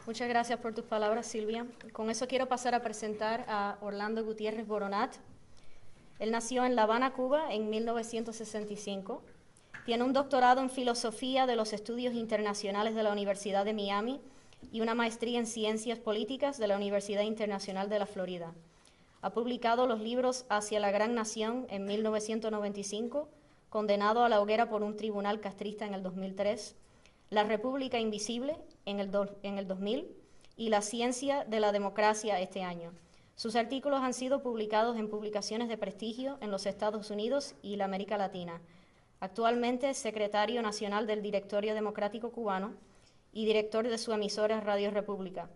Muchas gracias por tus palabras, Silvia. Con eso quiero pasar a presentar a Orlando Gutiérrez Boronat. Él nació en La Habana, Cuba, en 1965. Tiene un doctorado en Filosofía de los Estudios Internacionales de la Universidad de Miami y una maestría en Ciencias Políticas de la Universidad Internacional de la Florida. Ha publicado los libros Hacia la Gran Nación en 1995, Condenado a la hoguera por un tribunal castrista en el 2003, La República Invisible en el 2000 y La Ciencia de la Democracia este año. Sus artículos han sido publicados en publicaciones de prestigio en los Estados Unidos y la América Latina. Actualmente es secretario nacional del Directorio Democrático Cubano y director de su emisora Radio República.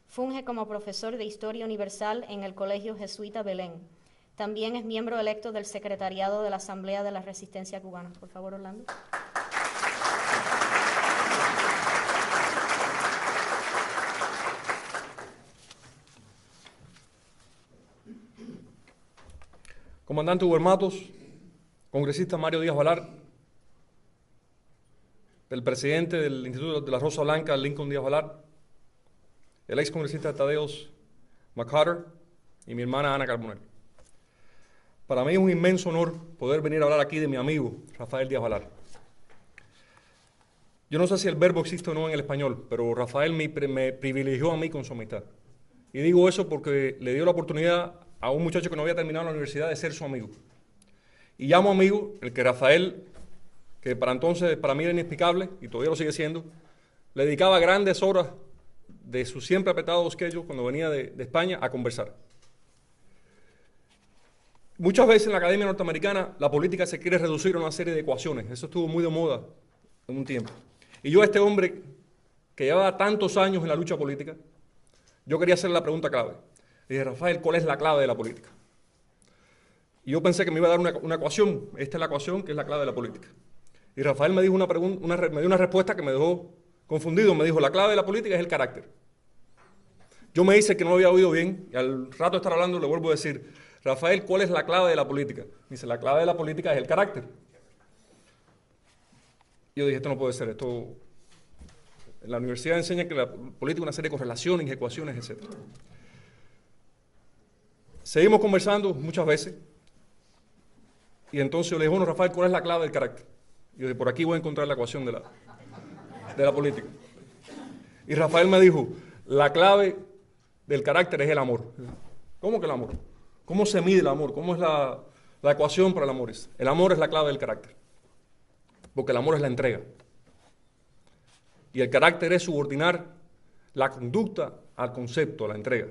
Funge como profesor de Historia Universal en el Colegio Jesuita Belén. También es miembro electo del Secretariado de la Asamblea de la Resistencia Cubana. Por favor, Orlando. Comandante Hugo Matos, congresista Mario Díaz Valar, el presidente del Instituto de la Rosa Blanca, Lincoln Díaz Valar, el ex congresista Tadeusz McCarter y mi hermana Ana Carbonell. Para mí es un inmenso honor poder venir a hablar aquí de mi amigo Rafael Díaz Valar. Yo no sé si el verbo existe o no en el español, pero Rafael me privilegió a mí con su amistad. Y digo eso porque le dio la oportunidad a un muchacho que no había terminado la universidad de ser su amigo. Y llamo amigo el que Rafael, que para entonces para mí era inexplicable, y todavía lo sigue siendo, le dedicaba grandes horas de su siempre apretado schedule cuando venía de España a conversar. Muchas veces en la Academia Norteamericana la política se quiere reducir a una serie de ecuaciones. Eso estuvo muy de moda en un tiempo. Y yo a este hombre que llevaba tantos años en la lucha política, yo quería hacerle la pregunta clave. Le dije, Rafael, ¿cuál es la clave de la política? Y yo pensé que me iba a dar una ecuación. Esta es la ecuación que es la clave de la política. Y Rafael me dijo me dio una respuesta que me dejó confundido. Me dijo, la clave de la política es el carácter. Yo me hice que no lo había oído bien, y al rato de estar hablando le vuelvo a decir, Rafael, ¿cuál es la clave de la política? Me dice, la clave de la política es el carácter. Y yo dije, esto no puede ser, esto... En la universidad enseña que la política es una serie de correlaciones, ecuaciones, etc. Seguimos conversando muchas veces, y entonces yo le dije, bueno, Rafael, ¿cuál es la clave del carácter? Y yo dije, por aquí voy a encontrar la ecuación de la política. Y Rafael me dijo, la clave del carácter es el amor. ¿Cómo que el amor? ¿Cómo se mide el amor? ¿Cómo es la ecuación para el amor? El amor es la clave del carácter, porque el amor es la entrega. Y el carácter es subordinar la conducta al concepto, a la entrega.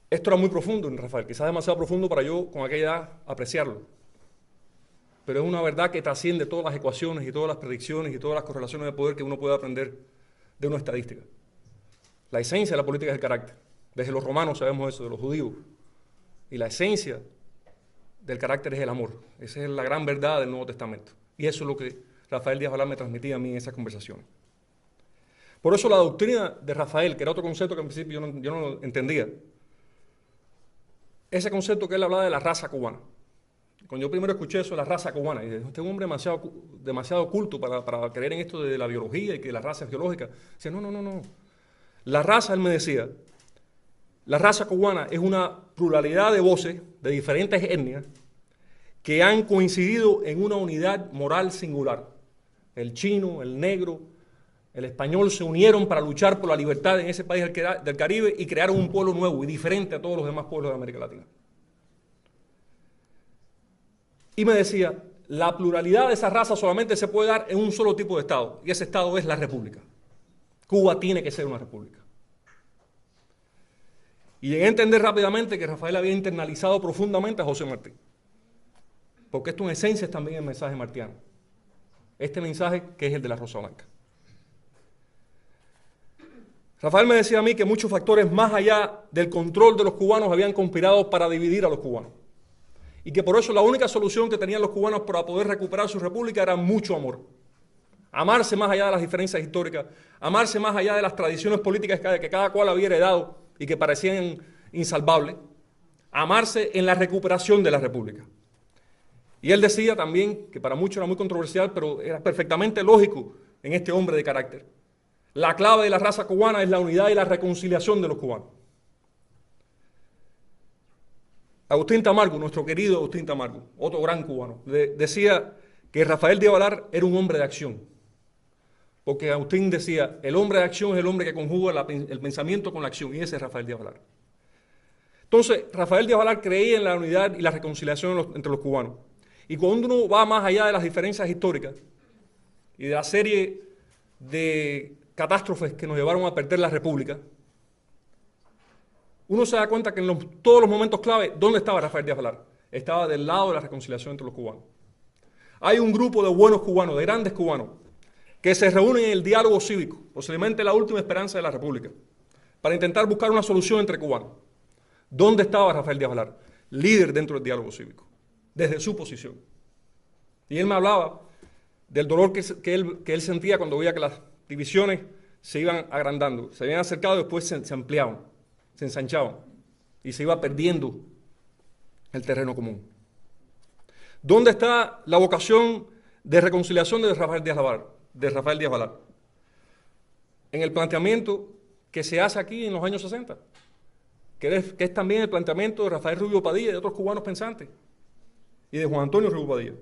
Esto era muy profundo en Rafael, quizás demasiado profundo para yo con aquella edad apreciarlo. Pero es una verdad que trasciende todas las ecuaciones y todas las predicciones y todas las correlaciones de poder que uno puede aprender de una estadística. La esencia de la política es el carácter. Desde los romanos sabemos eso, de los judíos. Y la esencia del carácter es el amor. Esa es la gran verdad del Nuevo Testamento. Y eso es lo que Rafael Díaz Valar me transmitía a mí en esas conversaciones. Por eso la doctrina de Rafael, que era otro concepto que en principio yo no entendía, ese concepto que él hablaba de la raza cubana. Cuando yo primero escuché eso de la raza cubana, y dije, este es un hombre demasiado culto para creer en esto de la biología y que la raza es biológica. Decía, no. La raza, él me decía, la raza cubana es una pluralidad de voces de diferentes etnias que han coincidido en una unidad moral singular. El chino, el negro, el español se unieron para luchar por la libertad en ese país del Caribe y crearon un pueblo nuevo y diferente a todos los demás pueblos de América Latina. Y me decía, la pluralidad de esa raza solamente se puede dar en un solo tipo de Estado, y ese Estado es la República. Cuba tiene que ser una república. Y llegué a entender rápidamente que Rafael había internalizado profundamente a José Martí, porque esto en esencia es también el mensaje martiano. Este mensaje que es el de la Rosa Blanca. Rafael me decía a mí que muchos factores más allá del control de los cubanos habían conspirado para dividir a los cubanos. Y que por eso la única solución que tenían los cubanos para poder recuperar su república era mucho amor. Amarse más allá de las diferencias históricas, amarse más allá de las tradiciones políticas que cada cual había heredado y que parecían insalvables, amarse en la recuperación de la república. Y él decía también, que para muchos era muy controversial, pero era perfectamente lógico en este hombre de carácter, La clave de la raza cubana es la unidad y la reconciliación de los cubanos. Agustín Tamargo, nuestro querido Agustín Tamargo, otro gran cubano, decía que Rafael Díaz Valar era un hombre de acción. Porque Agustín decía, el hombre de acción es el hombre que conjuga el pensamiento con la acción, y ese es Rafael Díaz Valar. Entonces, Rafael Díaz Valar creía en la unidad y la reconciliación entre los cubanos. Y cuando uno va más allá de las diferencias históricas y de la serie de catástrofes que nos llevaron a perder la República, uno se da cuenta que en todos los momentos clave, ¿dónde estaba Rafael Díaz Valar? Estaba del lado de la reconciliación entre los cubanos. Hay un grupo de buenos cubanos, de grandes cubanos, que se reúnen en el diálogo cívico, posiblemente la última esperanza de la República, para intentar buscar una solución entre cubanos. ¿Dónde estaba Rafael Díaz Valar? Líder dentro del diálogo cívico, desde su posición. Y él me hablaba del dolor que él sentía cuando veía que las divisiones se iban agrandando, se habían acercado y después se ampliaban, se ensanchaban y se iba perdiendo el terreno común. ¿Dónde está la vocación de reconciliación de Rafael Díaz Valar? En el planteamiento que se hace aquí en los años 60, que es también el planteamiento de Rafael Rubio Padilla y de otros cubanos pensantes, y de Juan Antonio Rubio Padilla.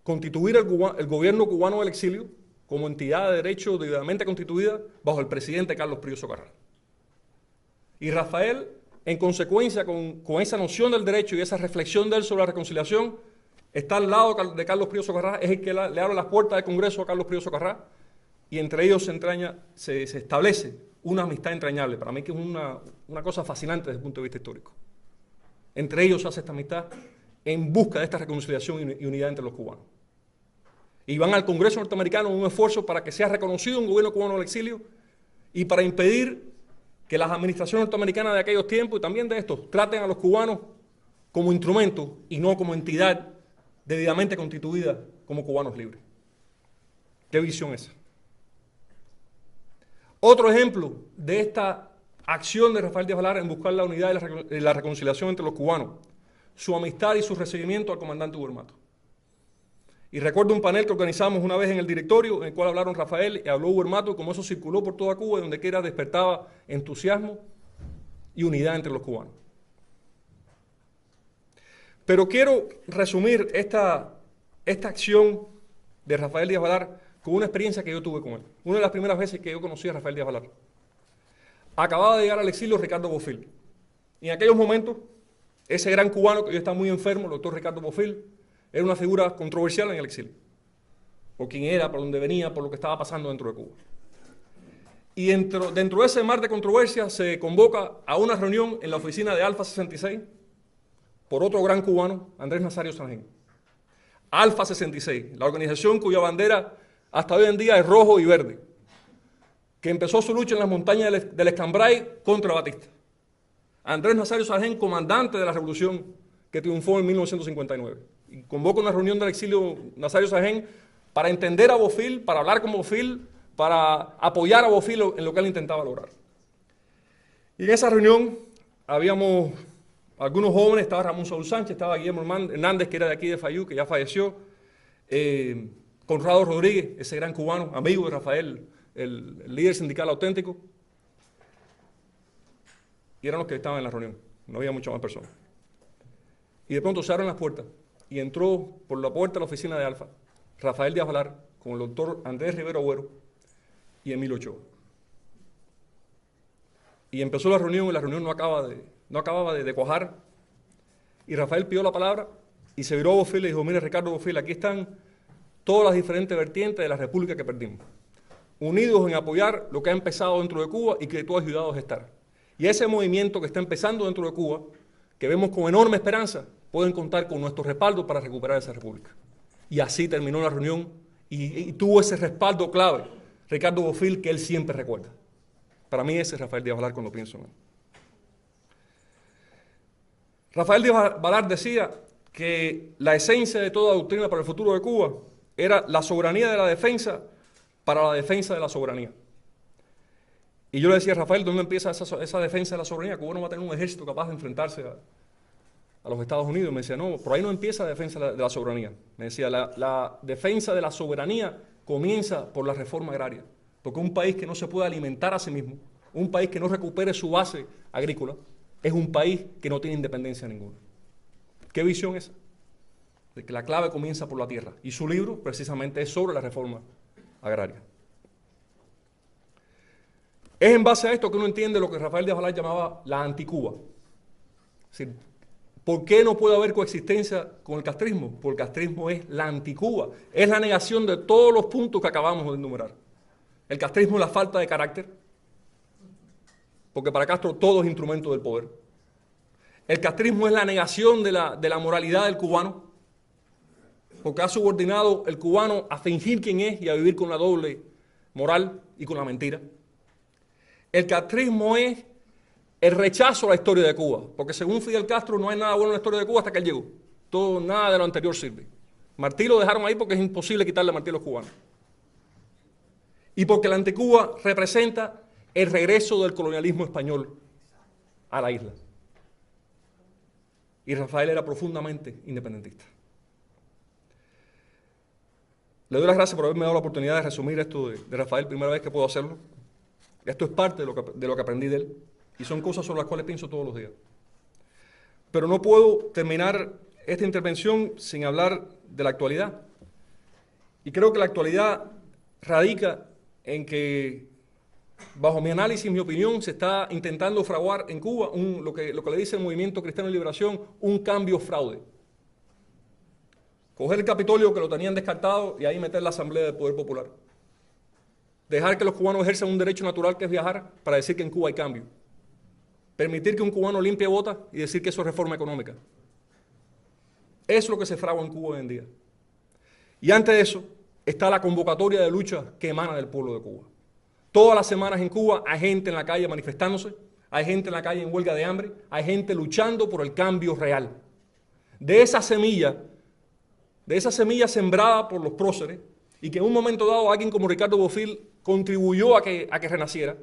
Constituir el gobierno cubano del exilio como entidad de derecho debidamente constituida bajo el presidente Carlos Prío Socarrás. Y Rafael, en consecuencia con esa noción del derecho y esa reflexión de él sobre la reconciliación, está al lado de Carlos Prío Socarrás, es el que le abre las puertas del Congreso a Carlos Prío Socarrás, y entre ellos se establece una amistad entrañable, para mí que es una cosa fascinante desde el punto de vista histórico. Entre ellos se hace esta amistad en busca de esta reconciliación y unidad entre los cubanos. Y van al Congreso norteamericano en un esfuerzo para que sea reconocido un gobierno cubano del exilio y para impedir que las administraciones norteamericanas de aquellos tiempos y también de estos traten a los cubanos como instrumento y no como entidad debidamente constituida como cubanos libres. ¿Qué visión es esa? Otro ejemplo de esta acción de Rafael Díaz Valar en buscar la unidad y la reconciliación entre los cubanos, su amistad y su recibimiento al comandante Hugo Mato. Y recuerdo un panel que organizamos una vez en el directorio, en el cual hablaron Rafael y habló Hugo Mato, y como eso circuló por toda Cuba, y donde quiera despertaba entusiasmo y unidad entre los cubanos. Pero quiero resumir esta acción de Rafael Díaz Valar con una experiencia que yo tuve con él. Una de las primeras veces que yo conocí a Rafael Díaz Valar. Acababa de llegar al exilio Ricardo Bofill. Y en aquellos momentos, ese gran cubano que hoy está muy enfermo, el doctor Ricardo Bofill, era una figura controversial en el exilio. Por quién era, por dónde venía, por lo que estaba pasando dentro de Cuba. Y dentro de ese mar de controversia se convoca a una reunión en la oficina de Alfa 66 por otro gran cubano, Andrés Nazario Sargén. Alfa 66, la organización cuya bandera hasta hoy en día es rojo y verde, que empezó su lucha en las montañas del Escambray contra Batista. Andrés Nazario Sargén, comandante de la revolución que triunfó en 1959. Y convoca una reunión del exilio Nazario Sargén para entender a Bofill, para hablar con Bofill, para apoyar a Bofill en lo que él intentaba lograr. Y en esa reunión habíamos algunos jóvenes, estaba Ramón Saúl Sánchez, estaba Guillermo Hernández, que era de aquí de Fayú, que ya falleció, Conrado Rodríguez, ese gran cubano, amigo de Rafael, el líder sindical auténtico, y eran los que estaban en la reunión, no había muchas más personas. Y de pronto se abren las puertas, y entró por la puerta de la oficina de Alfa, Rafael Díaz Valar, con el doctor Andrés Rivero Agüero y Emilio Ochoa. Y empezó la reunión, y la reunión no acababa de cuajar, y Rafael pidió la palabra, y se viró a Bofill y dijo: mire, Ricardo Bofill, aquí están todas las diferentes vertientes de la república que perdimos, unidos en apoyar lo que ha empezado dentro de Cuba y que tú has ayudado a gestar. Y ese movimiento que está empezando dentro de Cuba, que vemos con enorme esperanza, pueden contar con nuestro respaldo para recuperar esa república. Y así terminó la reunión y tuvo ese respaldo clave, Ricardo Bofill, que él siempre recuerda. Para mí ese es Rafael Díaz Valar cuando pienso en él. Rafael Díaz Valar decía que la esencia de toda doctrina para el futuro de Cuba era la soberanía de la defensa para la defensa de la soberanía. Y yo le decía a Rafael, ¿dónde empieza esa defensa de la soberanía? Cuba no va a tener un ejército capaz de enfrentarse a los Estados Unidos. Me decía, no, por ahí no empieza la defensa de la soberanía. Me decía, la defensa de la soberanía comienza por la reforma agraria, porque un país que no se puede alimentar a sí mismo, un país que no recupere su base agrícola, es un país que no tiene independencia ninguna. ¿Qué visión es esa? De que la clave comienza por la tierra. Y su libro, precisamente, es sobre la reforma agraria. Es en base a esto que uno entiende lo que Rafael Díaz Valar llamaba la anticuba. Es decir, ¿por qué no puede haber coexistencia con el castrismo? Porque el castrismo es la anticuba, es la negación de todos los puntos que acabamos de enumerar. El castrismo es la falta de carácter, porque para Castro todo es instrumento del poder. El castrismo es la negación de la moralidad del cubano, porque ha subordinado el cubano a fingir quién es y a vivir con la doble moral y con la mentira. El castrismo es el rechazo a la historia de Cuba, porque según Fidel Castro no hay nada bueno en la historia de Cuba hasta que él llegó. Nada de lo anterior sirve. Martí lo dejaron ahí porque es imposible quitarle a Martí a los cubanos. Y porque la anticuba representa el regreso del colonialismo español a la isla. Y Rafael era profundamente independentista. Le doy las gracias por haberme dado la oportunidad de resumir esto de Rafael, primera vez que puedo hacerlo. Esto es parte de lo que aprendí de él y son cosas sobre las cuales pienso todos los días. Pero no puedo terminar esta intervención sin hablar de la actualidad. Y creo que la actualidad radica en que, bajo mi análisis, mi opinión, se está intentando fraguar en Cuba lo que le dice el Movimiento Cristiano de Liberación, un cambio fraude. Coger el Capitolio, que lo tenían descartado, y ahí meter la Asamblea del Poder Popular. Dejar que los cubanos ejerzan un derecho natural que es viajar para decir que en Cuba hay cambio. Permitir que un cubano limpie botas y decir que eso es reforma económica. Eso es lo que se fragua en Cuba hoy en día. Y antes de eso está la convocatoria de lucha que emana del pueblo de Cuba. Todas las semanas en Cuba hay gente en la calle manifestándose, hay gente en la calle en huelga de hambre, hay gente luchando por el cambio real. De esa semilla sembrada por los próceres, y que en un momento dado alguien como Ricardo Bofill contribuyó a que renaciera,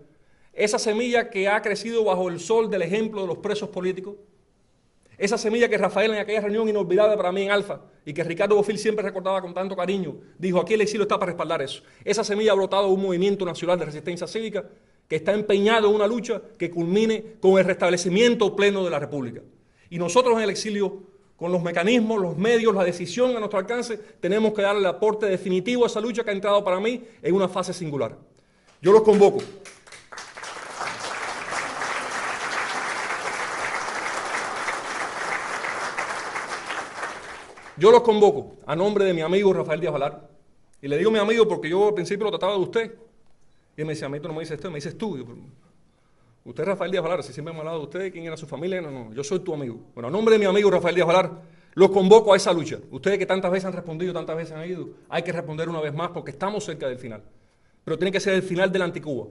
esa semilla que ha crecido bajo el sol del ejemplo de los presos políticos, esa semilla que Rafael en aquella reunión inolvidable para mí en Alfa, y que Ricardo Bofill siempre recordaba con tanto cariño, dijo, aquí el exilio está para respaldar eso. Esa semilla ha brotado un movimiento nacional de resistencia cívica que está empeñado en una lucha que culmine con el restablecimiento pleno de la República. Y nosotros en el exilio, con los mecanismos, los medios, la decisión a nuestro alcance, tenemos que darle el aporte definitivo a esa lucha que ha entrado para mí en una fase singular. Yo los convoco. Yo los convoco a nombre de mi amigo Rafael Díaz Valar. Y le digo mi amigo porque yo al principio lo trataba de usted. Y él me decía, a mí tú no me dices usted, me dices tú. Usted es Rafael Díaz Valar, si siempre me ha hablado de usted, quién era su familia, no, yo soy tu amigo. Bueno, a nombre de mi amigo Rafael Díaz Valar, los convoco a esa lucha. Ustedes que tantas veces han respondido, tantas veces han ido, hay que responder una vez más porque estamos cerca del final. Pero tiene que ser el final de la anticuba.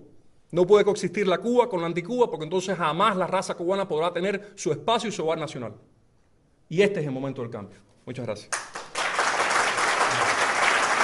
No puede coexistir la Cuba con la anticuba porque entonces jamás la raza cubana podrá tener su espacio y su hogar nacional. Y este es el momento del cambio. Muchas gracias.